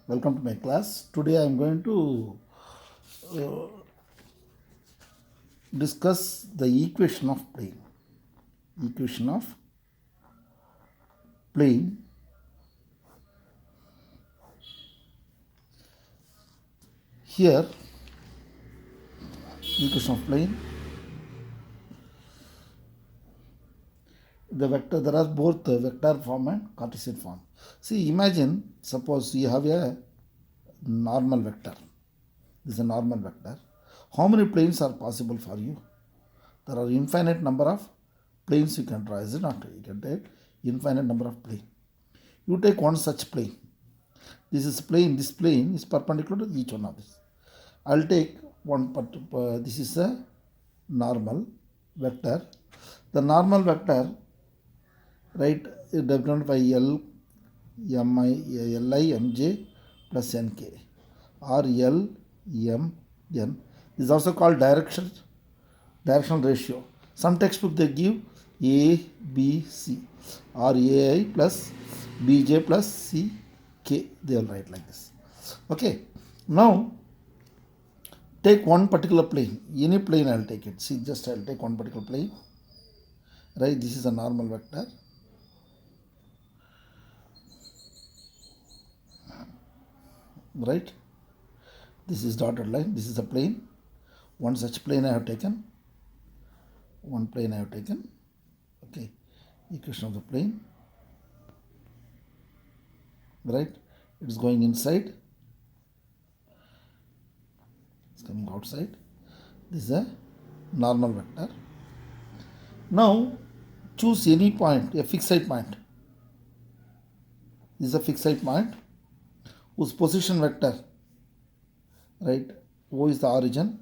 Welcome to my class. Today I am going to discuss the equation of plane. Equation of plane. Here, equation of plane. The vector, there are both vector form and Cartesian form. See, imagine, suppose you have a normal vector. This is a normal vector. How many planes are possible for you? There are infinite number of planes you can draw, is it not? You can take infinite number of planes. You take one such plane. This is plane. This plane is perpendicular to each one of this. I'll take one. This is a normal vector. The normal vector, right, is defined by L, Li, Mj plus Nk, or L, M, N. This is also called directional ratio. Some textbook they give A, B, C, or Ai plus Bj plus C, K. They will write like this. Okay. Now take one particular plane. Any plane I will take it. See, just I will take one particular plane. Right. This is a normal vector. Right. This is dotted line. This is a plane. One such plane I have taken. One plane I have taken. Okay. Equation of the plane. Right. It is going inside. It's coming outside. This is a normal vector. Now choose any point, a fixed point. This is a fixed point whose position vector, right, O is the origin,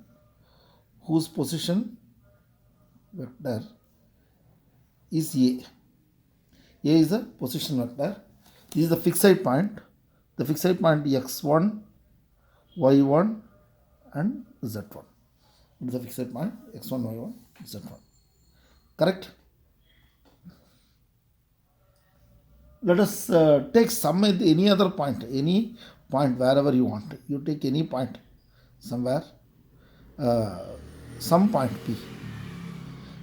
whose position vector is A. A is the position vector. This is the fixed point. The fixed point x1, y1 and z1. It is the fixed point x1, y1, z1. Correct? Let us take any other point, any point wherever you want. You take any point somewhere, some point P,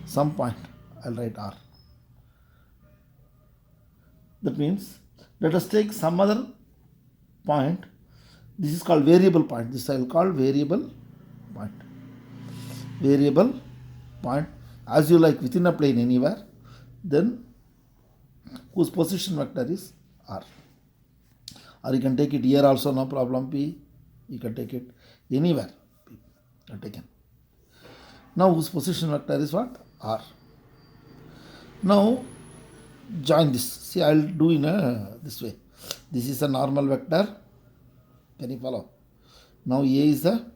some point, I'll write R. That means let us take some other point. This is called variable point. This I will call variable point. Variable point, as you like, within a plane anywhere, then whose position vector is R. Or you can take it here also, no problem, P. You can take it anywhere, P. You are taken. Now whose position vector is what? R. Now join this. See, I will do in this way. This is a normal vector. Can you follow? Now A is the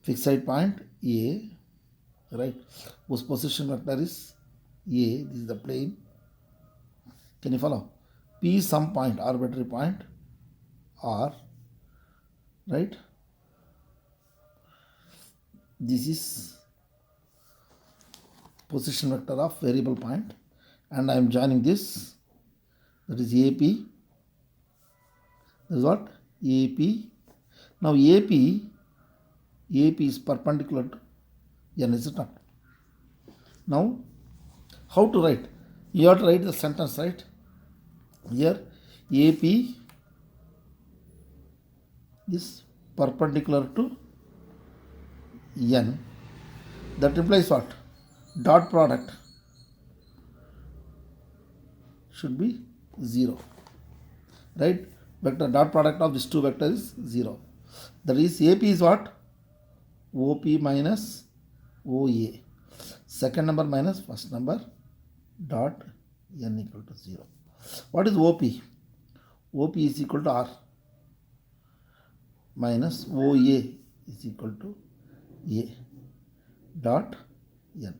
fixed point A, right? Whose position vector is A. This is the plane. Can you follow? P is some point, arbitrary point, R, right? This is position vector of variable point, and I am joining this. That is AP. That is what? AP. Now AP is perpendicular to N, is it not? Now, how to write? You have to write the sentence, right? Here, AP is perpendicular to N. That implies what? Dot product should be 0. Right? Vector dot product of these two vectors is 0. That is, AP is what? OP minus OA. Second number minus first number dot N equal to 0. What is OP? OP is equal to R minus OA is equal to A dot N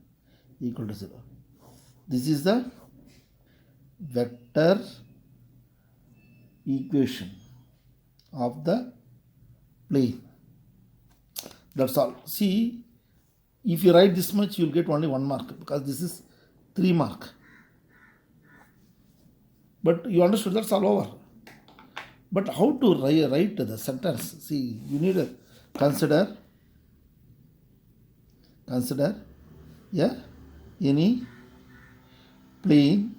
equal to 0. This is the vector equation of the plane. That's all. See, if you write this much, you will get only 1 mark because this is 3 mark. But you understood, that's all over. But how to write the sentence? See, you need to consider yeah, any plane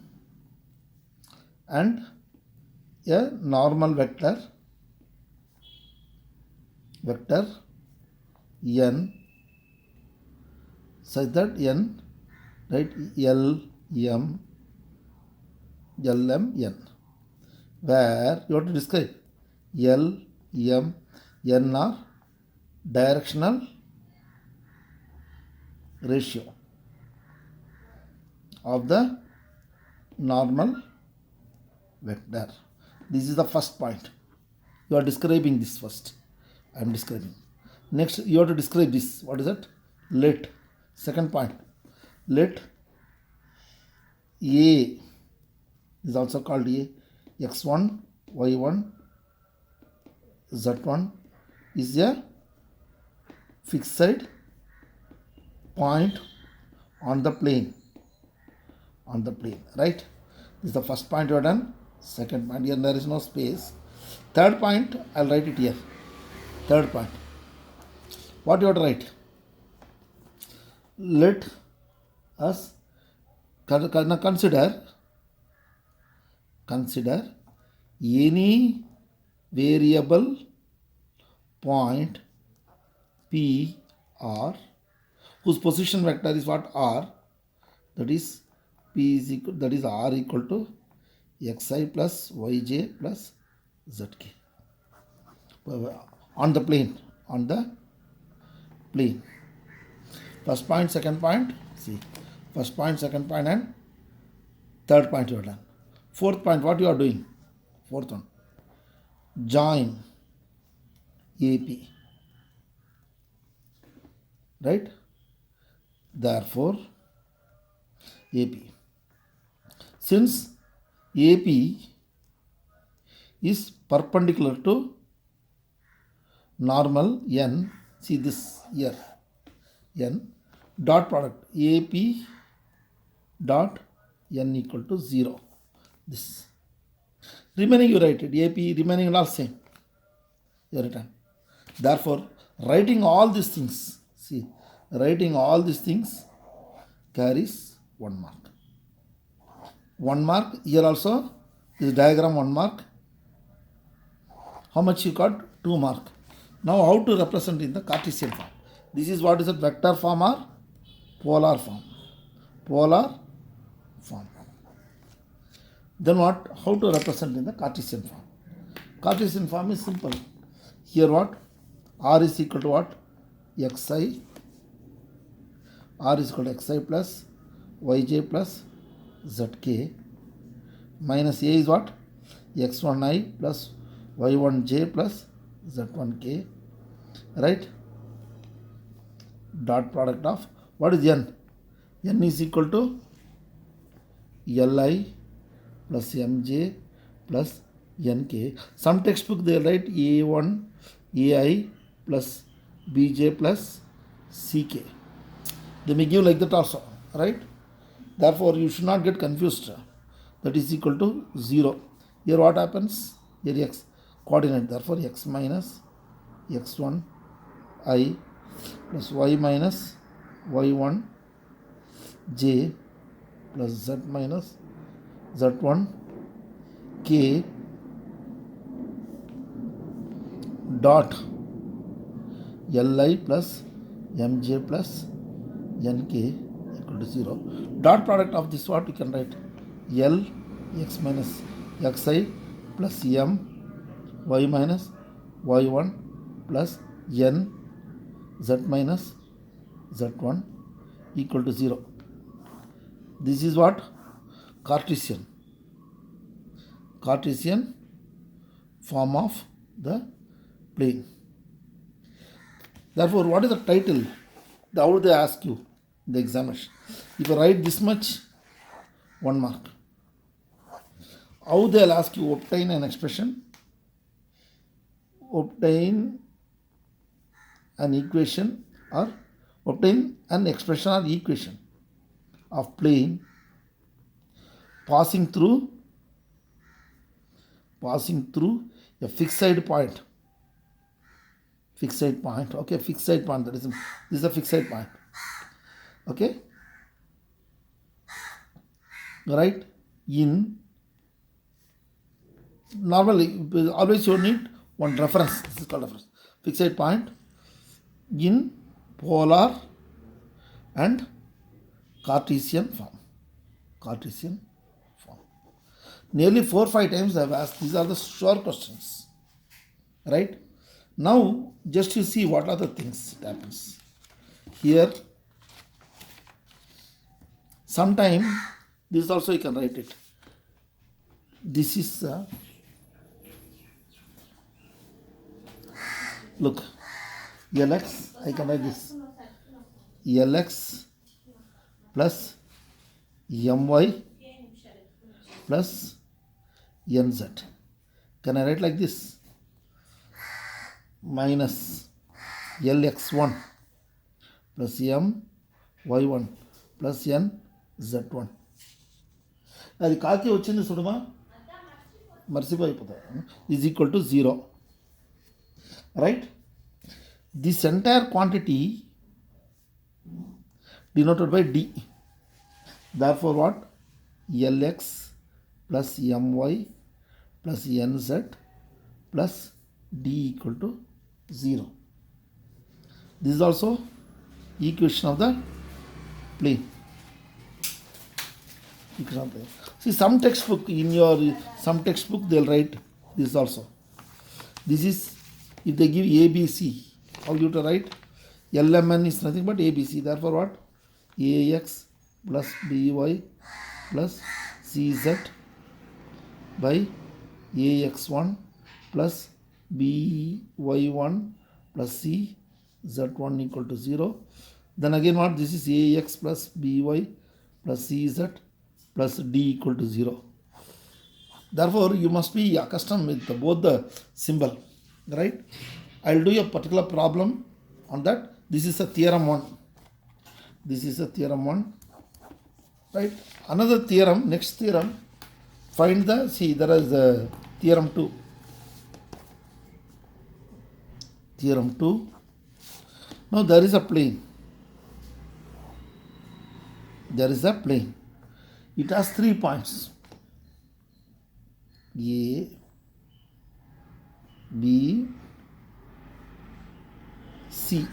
and a normal vector n such that n, right, Lm n, where you have to describe L, M, N are directional ratio of the normal vector. This is the first point. You are describing this first. I am describing. Next, you have to describe this. What is it? Let. Second point. Let A is also called A. X1, Y1, Z1 is a fixed point on the plane. Right? This is the first point you have done. Second point, here there is no space. Third point, I'll write it here. Third point. What you have to write? Let us consider any variable point P R whose position vector is what? R. That is P is equal, that is R equal to xi plus yj plus zk on the plane. First point, second point. See, first point, second point, and third point you are done. Fourth point, what you are doing? Fourth one, join AP. Right? Therefore, AP. Since AP is perpendicular to normal n, see this here, n, dot product AP dot n equal to 0. This. Remaining you write it, AP remaining all same. You written. Therefore, writing all these things, see, writing all these things carries 1 mark. 1 mark, here also, this diagram 1 mark. How much you got? 2 mark. Now how to represent in the Cartesian form? This is what is a vector form or polar form? Polar form. Then what? How to represent in the Cartesian form? Cartesian form is simple. Here what? R is equal to what? Xi. R is equal to xi plus yj plus zk. Minus A is what? x1i plus y1j plus z1k. Right? Dot product of what is n? N is equal to li plus mj plus nk. Some textbook they write a1 ai plus bj plus ck. They may give like that also, right? Therefore, you should not get confused. That is equal to 0. Here what happens? Here x coordinate. Therefore, x minus x1 I plus y minus y1 j plus z minus z1 k dot li plus mj plus nk equal to 0. Dot product of this what we can write? L x minus xi plus m y minus y1 plus n z minus z1 equal to 0. This is what? Cartesian form of the plane. Therefore, what is the title? How would they ask you in the examination? If you write this much, 1 mark. How they'll ask you? Obtain an expression, obtain an equation, or obtain an expression or equation of plane passing through passing through a fixed point. Fixed point. Okay, fixed point. This is a fixed point. Okay. Right. In normally always you need one reference. This is called reference. Fixed point in polar and Cartesian form. Cartesian form. Nearly 4 or 5 times I have asked. These are the sure questions. Right? Now just you see what are the things that happens. Here sometime this also you can write it. This is look, Lx, I can write this. Lx plus My plus Nz. Can I write like this? Minus Lx1 plus My1 plus Nz1. అది కాకి వచ్చింది చూడమా, మర్చిపోయిపోతాయి, is equal to 0. Right? This entire quantity denoted by D. Therefore what? Lx plus My plus Nz plus D equal to 0. This is also equation of the plane. See, some textbook they'll write this also. This is if they give ABC, how you to write? LMN is nothing but ABC. Therefore what? AX plus BY plus CZ by AX1 plus BY1 plus CZ1 equal to 0. Then again what? This is AX plus BY plus CZ plus D equal to 0. Therefore you must be accustomed with both the symbol. Right? I will do a particular problem on that. This is a theorem 1. This is a theorem 1. Right? Another theorem, next theorem, find the, see there is a theorem 2. Theorem 2. Now there is a plane. There is a plane. It has 3 points. A, B, C.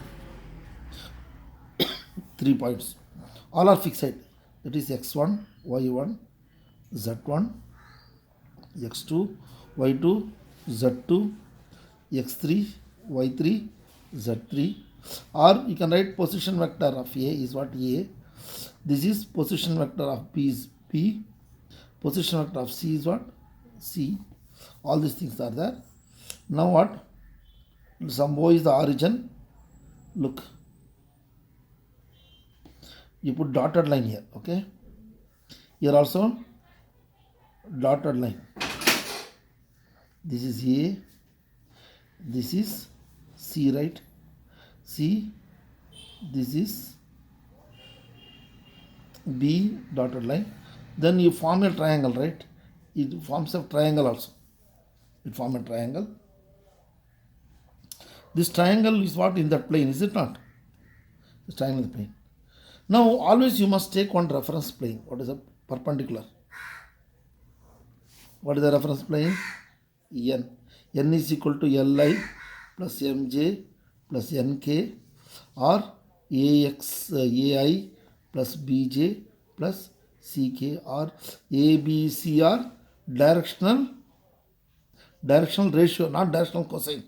3 points. All are fixed. That is x1, y1, z1, x2, y2, z2, x3, y3, z3. Or you can write position vector of A is what? A. This is position vector of B is P. Position vector of C is what? C. All these things are there. Now what? Some O is the origin. Look. You put dotted line here. Okay. Here also dotted line. This is A. This is C, right? C. This is B, dotted line. Then you form a triangle, right? It forms a triangle also. It forms a triangle. This triangle is what in that plane, is it not? This triangle is the plane. Now always you must take one reference plane. What is a perpendicular? What is the reference plane? N. N is equal to Li plus Mj plus Nk, or Ax, Ai plus Bj plus Ck, or ABC, or directional ratio, not directional cosine.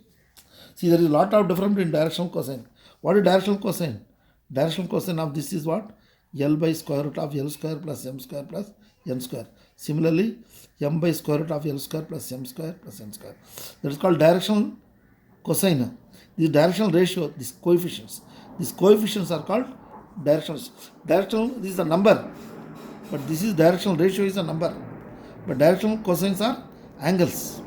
See, there is a lot of difference in directional cosine. What is directional cosine? Directional cosine of this is what? L by square root of L square plus M square plus N square. Similarly, M by square root of L square plus M square plus N square. That is called directional cosine. This directional ratio, these coefficients. These coefficients are called directional. Directional, this is a number. But this is directional ratio is a number. But directional cosines are angles.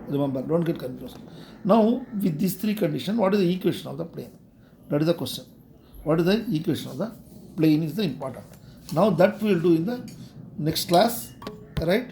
Remember, don't get confused. Now, with these three conditions, what is the equation of the plane? That is the question. What is the equation of the plane is the important. Now that we will do in the next class, right?